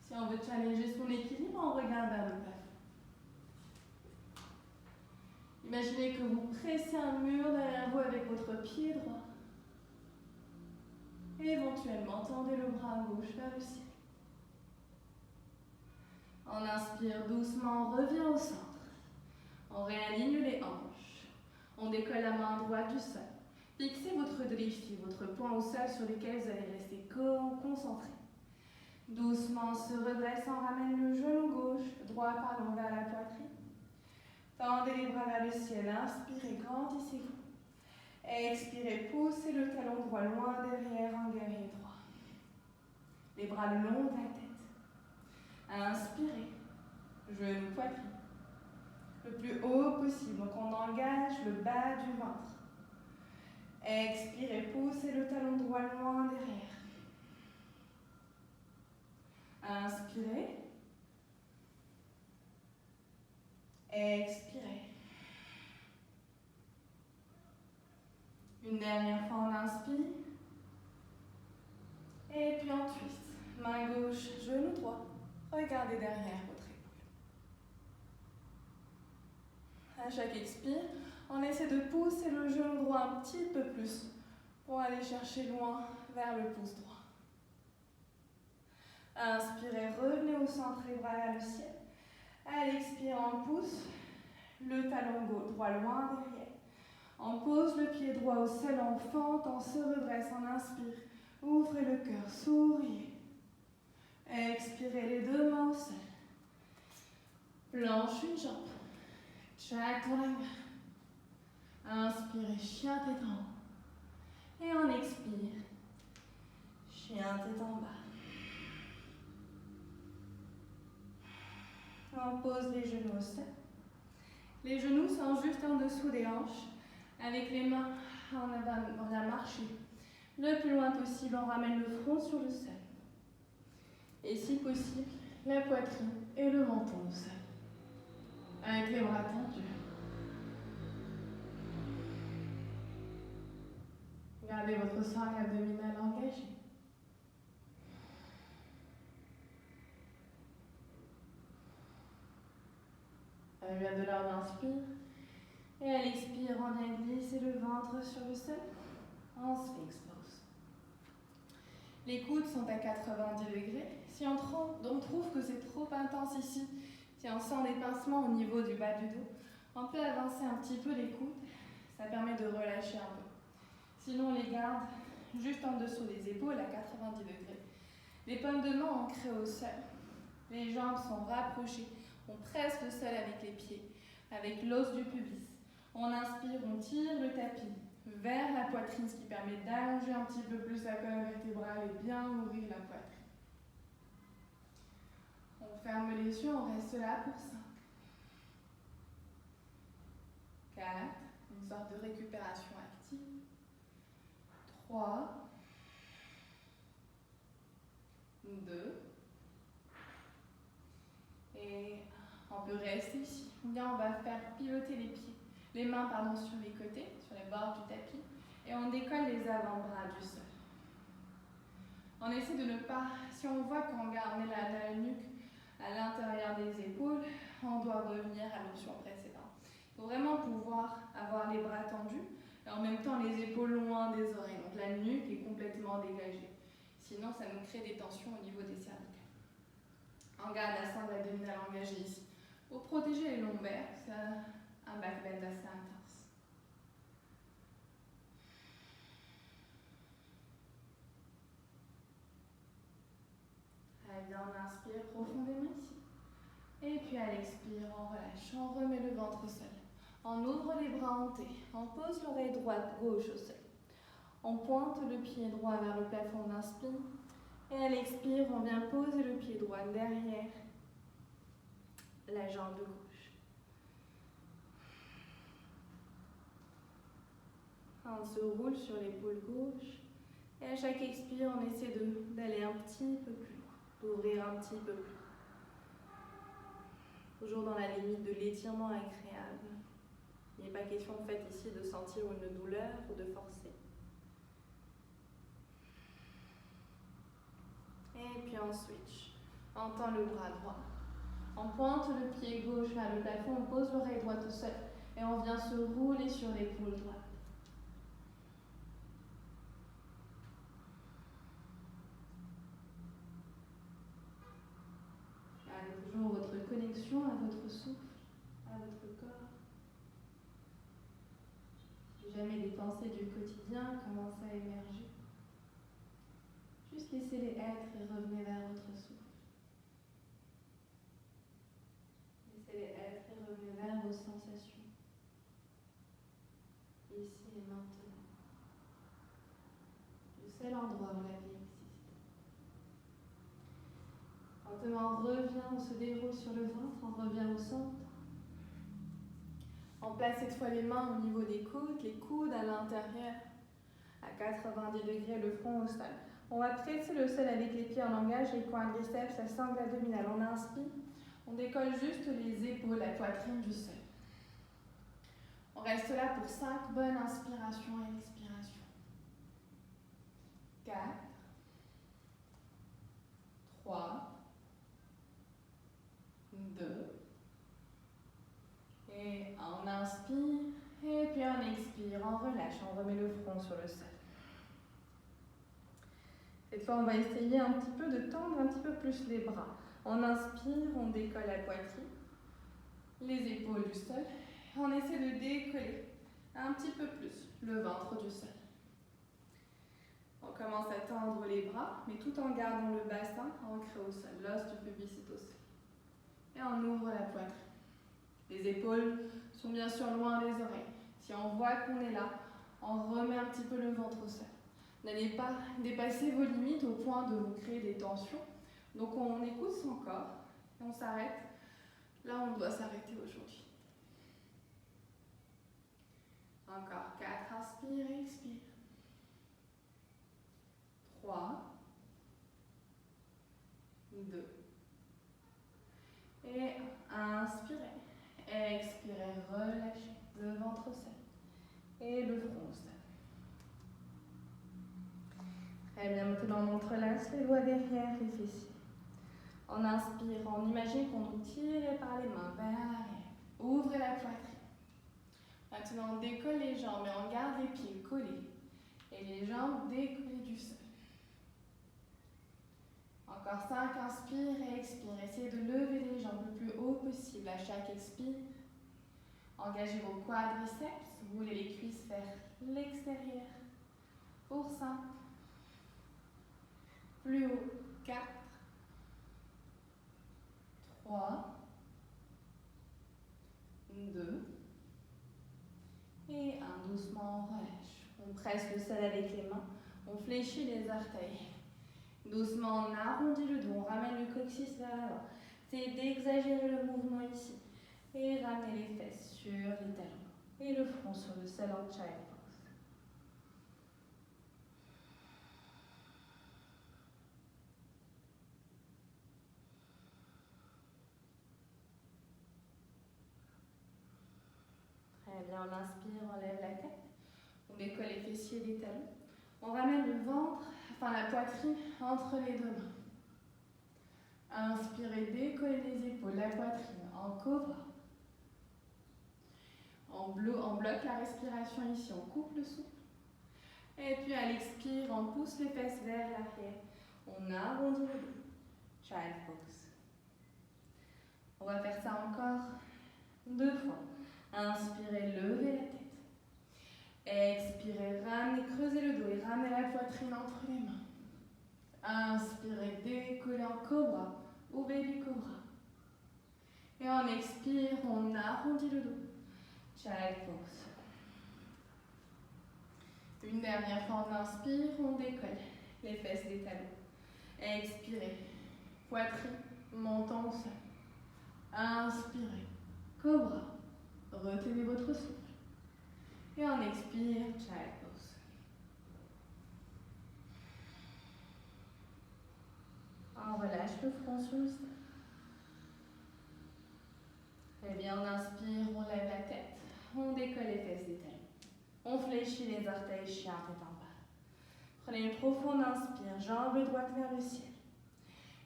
B: Si on veut challenger son équilibre, on regarde vers le plafond. Imaginez que vous pressez un mur derrière vous avec votre pied droit. Et éventuellement, tendez le bras gauche vers le ciel. On inspire doucement, on revient au centre. On réaligne les hanches. On décolle la main droite du sol. Fixez votre drishti, votre point au sol sur lequel vous allez rester concentré. Doucement, on se redresse, on ramène le genou gauche, droit pardon, vers la poitrine. Tendez les bras vers le ciel, inspirez, grandissez-vous. Expirez, poussez le talon droit loin derrière en guerrier droit. Les bras le long de la tête. Inspirez, genou, poitrine. Le plus haut possible, donc on engage le bas du ventre. Expirez, poussez le talon droit loin derrière. Inspirez. Expirez. Une dernière fois, on inspire. Et puis on twist. Main gauche, genou droit. Regardez derrière votre épaule. À chaque expire, on essaie de pousser le genou droit un petit peu plus pour aller chercher loin vers le pouce droit. Inspirez, revenez au centre et bras vers le ciel. À l'expire, on pousse le talon droit loin derrière. On pose le pied droit au sol, on fente, on se redresse, on inspire. Ouvrez le cœur, souriez. Expirez les deux mains au sol. Planche une jambe. Chaturanga. Inspirez, chien tête en haut. Et on expire. Chien tête en bas. On pose les genoux au sol. Les genoux sont juste en dessous des hanches. Avec les mains, on va marcher. Le plus loin possible, on ramène le front sur le sol. Et si possible, la poitrine et le menton au sol. Avec les bras tendus. Gardez votre sangle abdominale engagée. Elle vient de là, on inspire. Et à l'expire, on vient glisser le ventre sur le sol. On sphinx pose. Les coudes sont à 90 degrés. Si on trouve que c'est trop intense ici, si on sent des pincements au niveau du bas du dos, on peut avancer un petit peu les coudes. Ça permet de relâcher un peu. Sinon, on les garde juste en dessous des épaules à 90 degrés. Les paumes de main ancrées au sol. Les jambes sont rapprochées. On presse le sol avec les pieds, avec l'os du pubis. On inspire, on tire le tapis vers la poitrine, ce qui permet d'allonger un petit peu plus la colonne vertébrale et bien ouvrir la poitrine. On ferme les yeux, on reste là pour 5, 4, une sorte de récupération active. 3, 2, et on peut rester ici. Bien, on va faire pivoter les mains sur les côtés, sur les bords du tapis, et on décolle les avant-bras du sol. On essaie de ne pas, si on voit qu'on garde la nuque à l'intérieur des épaules, on doit revenir à l'option précédente. Il faut vraiment pouvoir avoir les bras tendus et en même temps les épaules loin des oreilles. Donc la nuque est complètement dégagée. Sinon, ça nous crée des tensions au niveau des cervicales. On garde la sangle abdominale engagée ici. Pour protéger les lombaires, c'est un back bend assez intense. Allez, bien, on inspire profondément ici. Et puis à l'expire, on relâche, on remet le ventre au sol. On ouvre les bras en T, on pose l'oreille droite, gauche au sol. On pointe le pied droit vers le plafond, on inspire. Et à l'expire, on vient poser le pied droit derrière la jambe gauche. On se roule sur l'épaule gauche. Et à chaque expire, on essaie d'aller un petit peu plus loin, d'ouvrir un petit peu plus. Toujours dans la limite de l'étirement agréable. Il n'est pas question en fait ici de sentir une douleur ou de forcer. Et puis on switch. On tend le bras droit. On pointe le pied gauche vers le plafond, on pose l'oreille droite au sol et on vient se rouler sur l'épaule droite. Gardez toujours votre connexion à votre souffle, à votre corps. Si jamais des pensées du quotidien commencent à émerger, juste laissez-les être et revenez vers votre souffle. Laissez-les être et revenez vers vos sensations. Ici et maintenant. Le seul endroit où la vie existe. Lentement, on revient, on se déroule sur le ventre, on revient au centre. On place cette fois les mains au niveau des côtes, les coudes à l'intérieur, à 90 degrés, le front au sol. On va presser le sol avec les pieds en engage, les quadriceps, la sangle abdominale. On inspire, on décolle juste les épaules, la poitrine du sol. On reste là pour 5 bonnes inspirations et expirations. 4, 3, 2, et on inspire, et puis on expire, on relâche, on remet le front sur le sol. Cette fois, on va essayer un petit peu de tendre un petit peu plus les bras. On inspire, on décolle la poitrine, les épaules du sol. On essaie de décoller un petit peu plus le ventre du sol. On commence à tendre les bras, mais tout en gardant le bassin ancré au sol. L'os du pubis est au sol. Et on ouvre la poitrine. Les épaules sont bien sûr loin des oreilles. Si on voit qu'on est là, on remet un petit peu le ventre au sol. N'allez pas dépasser vos limites au point de vous créer des tensions. Donc on écoute son corps et on s'arrête. Là, on doit s'arrêter aujourd'hui. Encore 4, inspire, expire. 3, 2. Et inspirez. Expirez, relâchez le ventre au sol. Et le front au sol. Très bien, maintenant on entrelace les doigts derrière les fessiers. En inspirant, on imagine qu'on nous tire par les mains vers l'arrière. Ouvrez la poitrine. Maintenant, on décolle les jambes et on garde les pieds collés. Et les jambes décollées du sol. Encore 5, inspire et expire. Essayez de lever les jambes le plus haut possible à chaque expire. Engagez vos quadriceps, roulez les cuisses vers l'extérieur. Pour 5. Plus haut, 4, 3, 2, et 1. Doucement, on relâche. On presse le sol avec les mains, on fléchit les orteils. Doucement, on arrondit le dos, on ramène le coccyx vers l'avant. Essayez d'exagérer le mouvement ici. Et ramenez les fesses sur les talons. Et le front sur le sol en child pose. Très bien, on inspire, on lève la tête. On décolle les fessiers des talons. On ramène le ventre, la poitrine entre les deux mains. Inspirez, décollez les épaules, la poitrine en cobra. On bloque la respiration ici, on coupe le souffle. Et puis à l'expire, on pousse les fesses vers l'arrière. On arrondit le dos. Child pose. On va faire ça encore 2 fois. Inspirez, levez la tête. Expirez, ramenez, creusez le dos et ramenez la poitrine entre les mains. Inspirez, décollez en cobra ou baby cobra. Et on expire, on arrondit le dos. Child pose. Une dernière fois, on inspire, on décolle les fesses des talons. Expirez, poitrine montant au sol. Inspirez, cobra. Retenez votre souffle. Et on expire, child pose. On relâche le front sur le sol. Très bien, on inspire, on lève la tête. On décolle les fesses des talons. On fléchit les orteils, chien tête en bas. Prenez une profonde inspire, jambe droite vers le ciel.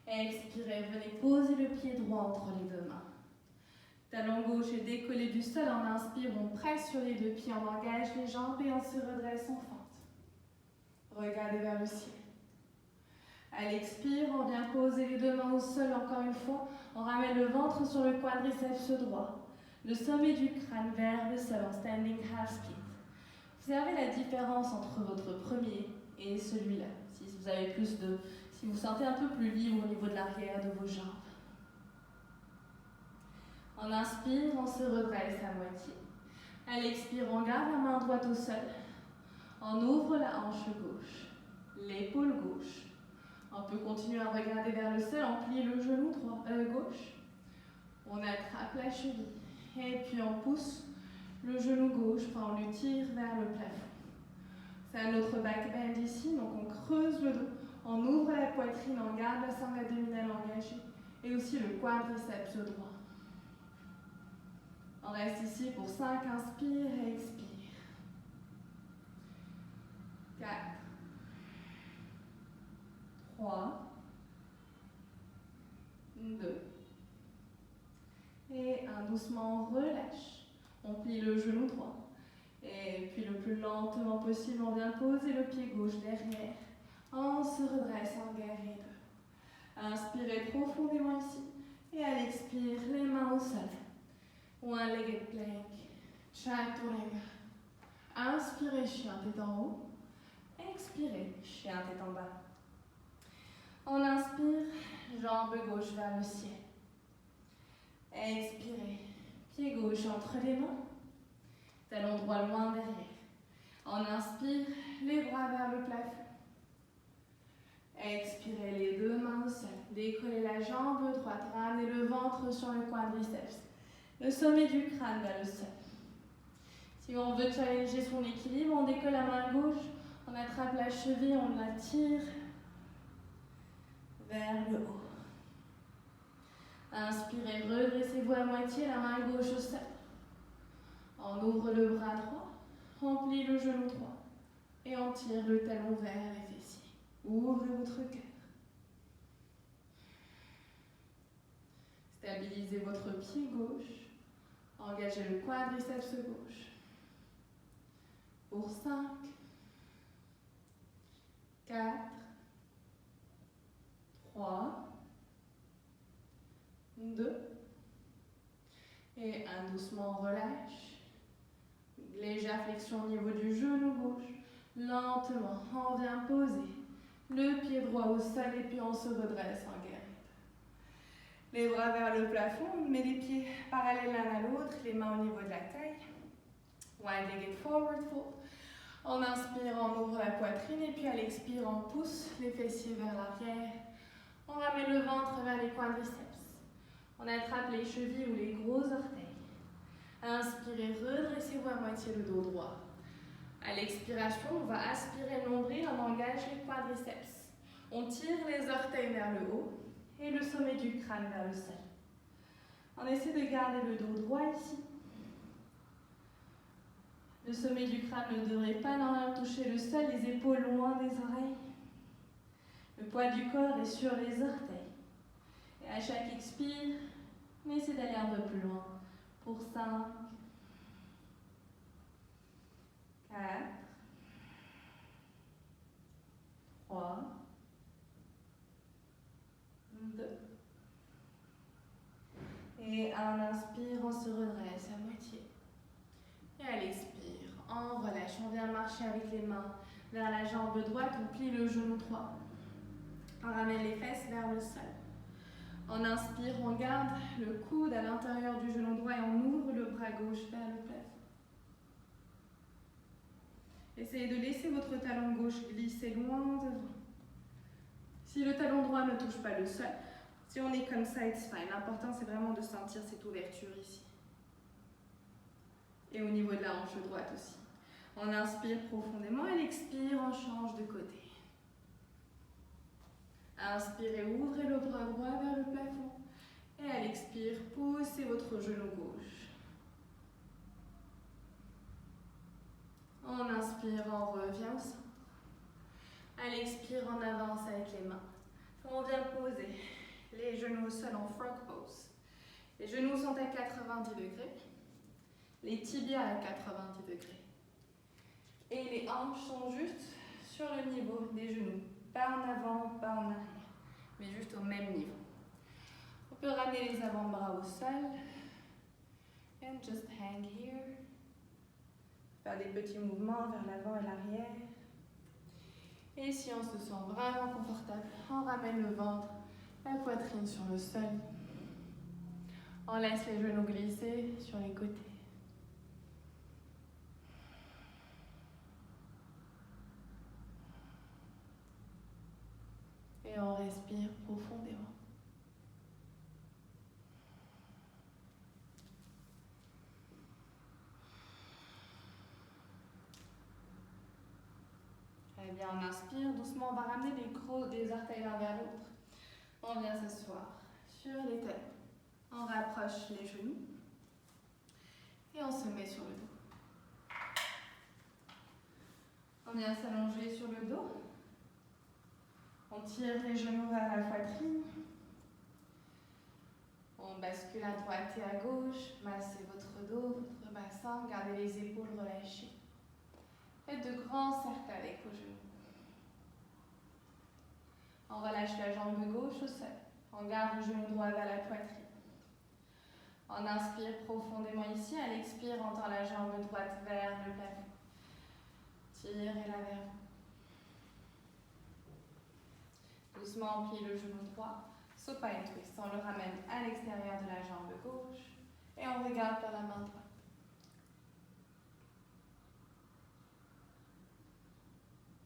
B: Expirez, venez poser le pied droit entre les deux mains. Talon gauche est décollé du sol, on inspire, on presse sur les deux pieds, on engage les jambes et on se redresse en fente. Regardez vers le ciel. À l'expire, on vient poser les deux mains au sol encore une fois. On ramène le ventre sur le quadriceps droit. Le sommet du crâne vers le sol en standing half split. Observez la différence entre votre premier et celui-là. Si vous sentez un peu plus libre au niveau de l'arrière de vos jambes. On inspire, on se redresse à moitié. À l'expire, on garde la main droite au sol. On ouvre la hanche gauche, l'épaule gauche. On peut continuer à regarder vers le sol, on plie le genou gauche. On attrape la cheville et puis on pousse le genou gauche, on le tire vers le plafond. C'est notre back bend ici, donc on creuse le dos. On ouvre la poitrine, on garde la sangle abdominale engagée et aussi le quadriceps droit. On reste ici pour 5, inspire et expire. 4, 3, 2, et doucement on relâche. On plie le genou droit. Et puis le plus lentement possible, on vient poser le pied gauche derrière. On se redresse en guerrier 2. Inspirez profondément ici. Et à l'expire, les mains au sol. One-legged plank. Chaturanga. Inspirez, chien tête en haut. Expirez, chien tête en bas. On inspire, jambe gauche vers le ciel. Expirez, pied gauche entre les mains. Talon droit loin derrière. On inspire, les bras vers le plafond. Expirez, les deux mains au sol. Décollez la jambe droite, ramenez le ventre sur le quadriceps. Le sommet du crâne vers le sol. Si on veut challenger son équilibre, on décolle la main gauche, on attrape la cheville, on la tire vers le haut. Inspirez, redressez-vous à moitié, la main gauche au sol. On ouvre le bras droit, on plie le genou droit et on tire le talon vers les fessiers. Ouvrez votre cœur. Stabilisez votre pied gauche. Engagez le quadriceps gauche. Pour 5, 4, 3, 2. Et doucement on relâche. Légère flexion au niveau du genou gauche. Lentement, on vient poser le pied droit au sol et puis on se redresse en guerrier. Les bras vers le plafond, on met les pieds parallèles l'un à l'autre, les mains au niveau de la taille. One-legged forward fold. On inspire, on ouvre la poitrine et puis à l'expire, on pousse les fessiers vers l'arrière. On ramène le ventre vers les quadriceps. On attrape les chevilles ou les gros orteils. Inspirez, redressez-vous à moitié le dos droit. À l'expiration, on va aspirer le nombril, on engage les quadriceps. On tire les orteils vers le haut et le sommet du crâne vers le sol. On essaie de garder le dos droit ici. Le sommet du crâne ne devrait pas normalement toucher le sol, les épaules loin des oreilles. Le poids du corps est sur les orteils. Et à chaque expire, on essaie d'aller un peu plus loin. Pour 5, 4, 3, 2. Et à un inspire, on se redresse à moitié. Et à l'expire, on relâche. On vient marcher avec les mains vers la jambe droite. On plie le genou droit. On ramène les fesses vers le sol. On inspire, on garde le coude à l'intérieur du genou droit et on ouvre le bras gauche vers le plafond. Essayez de laisser votre talon gauche glisser loin devant. Si le talon droit ne touche pas le sol, si on est comme ça, it's fine. L'important, c'est vraiment de sentir cette ouverture ici. Et au niveau de la hanche droite aussi. On inspire profondément et l'expire, on change de côté. Inspirez, ouvrez le bras droit vers le plafond. Et à l'expire, poussez votre genou gauche. On inspire, on revient au centre. À l'expire, on avance avec les mains. On vient poser les genoux au sol en frog pose. Les genoux sont à 90 degrés. Les tibias à 90 degrés. Et les hanches sont juste sur le niveau des genoux. Pas en avant, pas en arrière, mais juste au même niveau. On peut ramener les avant-bras au sol. And just hang here. Faire des petits mouvements vers l'avant et l'arrière. Et si on se sent vraiment confortable, on ramène le ventre, la poitrine sur le sol. On laisse les genoux glisser sur les côtés. Et on respire profondément. Très bien. bien, on inspire. Doucement, on va ramener les orteils l'un vers l'autre. On vient s'asseoir sur les talons. On rapproche les genoux. Et on se met sur le dos. On vient s'allonger sur le dos. On tire les genoux vers la poitrine. On bascule à droite et à gauche. Massez votre dos, votre bassin. Gardez les épaules relâchées. Faites de grands cercles avec vos genoux. On relâche la jambe gauche au sol. On garde le genou droit vers la poitrine. On inspire profondément ici. À l'expire, on tend la jambe droite vers le plafond. Tirez-la vers vous. Doucement, on plie le genou droit. Supine twist. On le ramène à l'extérieur de la jambe gauche. Et on regarde vers la main droite.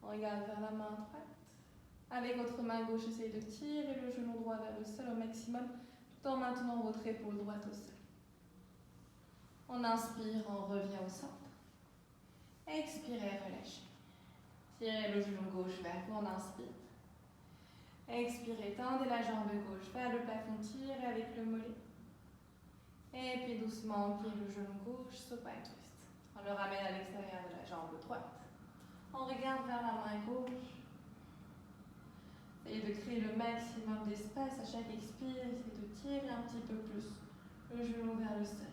B: On regarde vers la main droite. Avec votre main gauche, essayez de tirer le genou droit vers le sol au maximum, tout en maintenant votre épaule droite au sol. On inspire, on revient au centre. Expirez, relâchez. Tirez le genou gauche vers vous, on inspire. Expirez, tendez la jambe gauche vers le plafond, tirez avec le mollet. Et puis doucement, on plie le genou gauche, supine twist. On le ramène à l'extérieur de la jambe droite. On regarde vers la main gauche. Essayez de créer le maximum d'espace à chaque expire. Essayez de tirer un petit peu plus le genou vers le sol.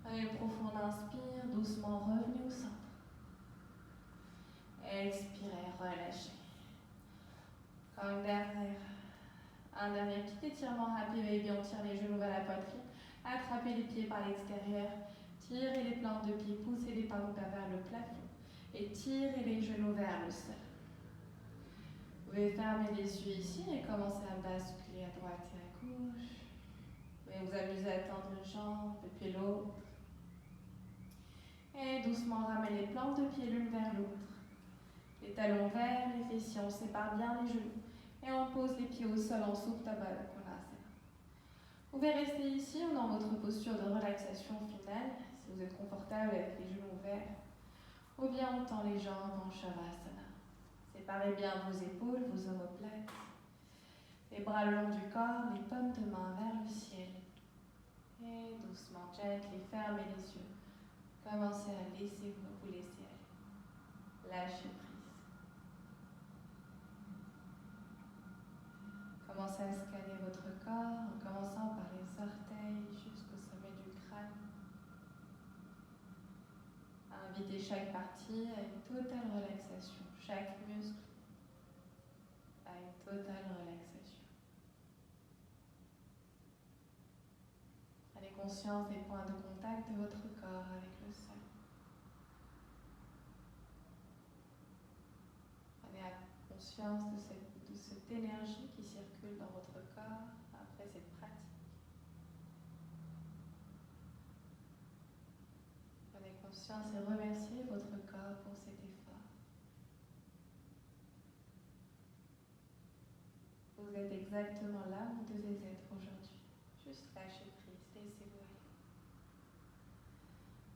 B: Allez, profond inspire, doucement revenez au centre. Expirez, relâchez. Comme un dernier petit étirement rapide, et bien on tire les genoux vers la poitrine. Attrapez les pieds par l'extérieur. Tirez les plantes de pied, poussez les talons vers le plafond. Et tirez les genoux vers le sol. Vous pouvez fermer les yeux ici et commencer à basculer à droite et à gauche. Vous pouvez vous amuser à tendre une jambe et puis l'autre. Et doucement ramenez les plantes de pied l'une vers l'autre. Les talons vers les fessiers, on sépare bien les genoux. Et on pose les pieds au sol en Supta Baddha Konasana. Vous pouvez rester ici ou dans votre posture de relaxation finale, si vous êtes confortable avec les genoux ouverts. Ou bien on tend les jambes en Shavasana. Séparez bien vos épaules, vos omoplates. Les bras le long du corps, les paumes de main vers le ciel. Et doucement, gently, fermez les yeux. Commencez à laisser vous laisser aller. Lâchez prise. Commencez à scanner votre corps en commençant par les orteils jusqu'au sommet du crâne. Invitez chaque partie à une totale relaxation, chaque muscle à une totale relaxation. Prenez conscience des points de contact de votre corps avec le sol. Prenez conscience de cette énergie qui circule dans votre corps après cette pratique. Prenez conscience et remerciez votre corps pour cet effort. Vous êtes exactement là où vous devez être aujourd'hui. Juste lâchez prise, laissez-vous aller.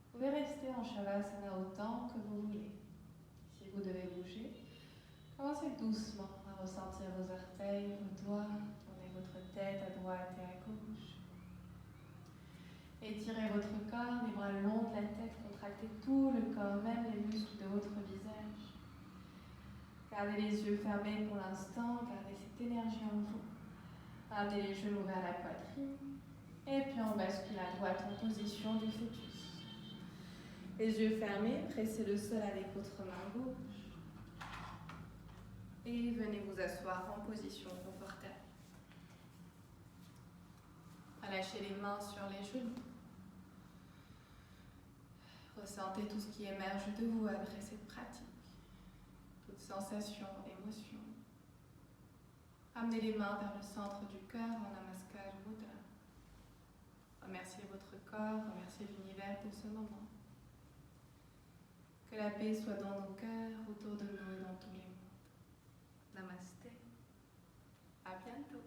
B: Vous pouvez rester en Shavasana autant que vous voulez. Si vous devez bouger, commencez doucement à ressentir vos orteils, vos doigts, tournez votre tête à droite et à gauche. Étirez votre corps, les bras le long de la tête, contractez tout le corps, même les muscles de votre visage. Gardez les yeux fermés pour l'instant, gardez cette énergie en vous. Ramenez les genoux vers la poitrine et puis on bascule à droite en position du fœtus. Les yeux fermés, pressez le sol avec votre main gauche. Et venez vous asseoir en position confortable. Relâchez les mains sur les genoux. Ressentez tout ce qui émerge de vous après cette pratique. Toute sensation, émotion. Ramenez les mains vers le centre du cœur en Namaskar Mudra. Remerciez votre corps, remerciez l'univers pour ce moment. Que la paix soit dans nos cœurs, autour de nous et dans tous les mondes. Namasté. À bientôt.